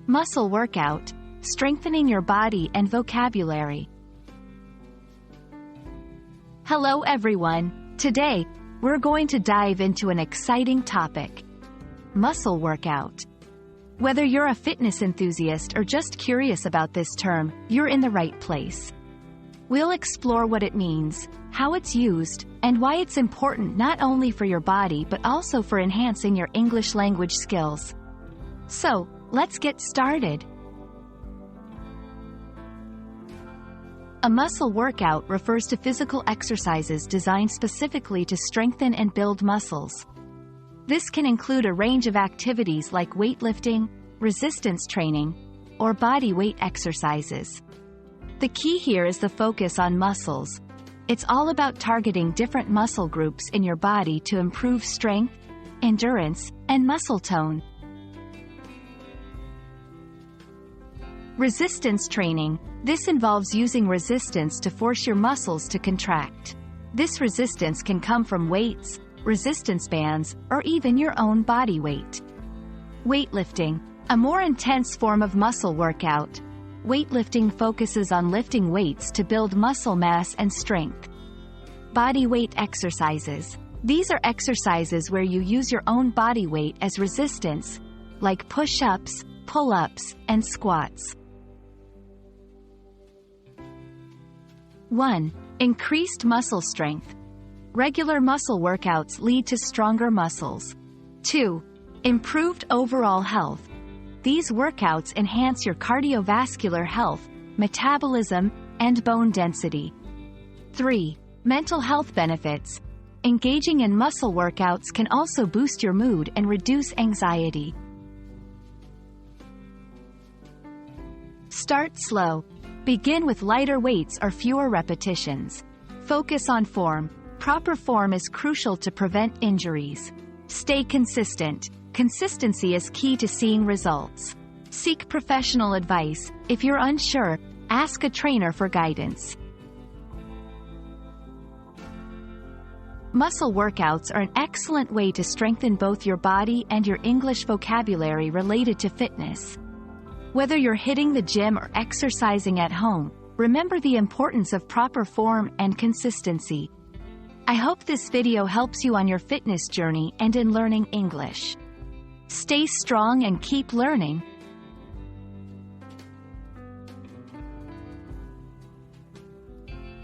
Muscle workout, strengthening your body and vocabulary. Hello everyone, today, we're going to dive into an exciting topic. Muscle workout. Whether you're a fitness enthusiast or just curious about this term, you're in the right place. We'll explore what it means, how it's used, and why it's important not only for your body but also for enhancing your English language skills. So, let's get started. A muscle workout refers to physical exercises designed specifically to strengthen and build muscles. This can include a range of activities like weightlifting, resistance training, or body weight exercises. The key here is the focus on muscles. It's all about targeting different muscle groups in your body to improve strength, endurance, and muscle tone. Resistance training. This involves using resistance to force your muscles to contract. This resistance can come from weights, resistance bands, or even your own body weight. Weightlifting. A more intense form of muscle workout. Weightlifting focuses on lifting weights to build muscle mass and strength. Body weight exercises. These are exercises where you use your own body weight as resistance, like push-ups, pull-ups, and squats. 1. Increased muscle strength. Regular muscle workouts lead to stronger muscles. 2. Improved overall health. These workouts enhance your cardiovascular health, metabolism, and bone density. 3. Mental health benefits. Engaging in muscle workouts can also boost your mood and reduce anxiety. Start slow. Begin with lighter weights or fewer repetitions. Focus on form. Proper form is crucial to prevent injuries. Stay consistent. Consistency is key to seeing results. Seek professional advice. If you're unsure, ask a trainer for guidance. Muscle workouts are an excellent way to strengthen both your body and your English vocabulary related to fitness. Whether you're hitting the gym or exercising at home, remember the importance of proper form and consistency. I hope this video helps you on your fitness journey and in learning English. Stay strong and keep learning.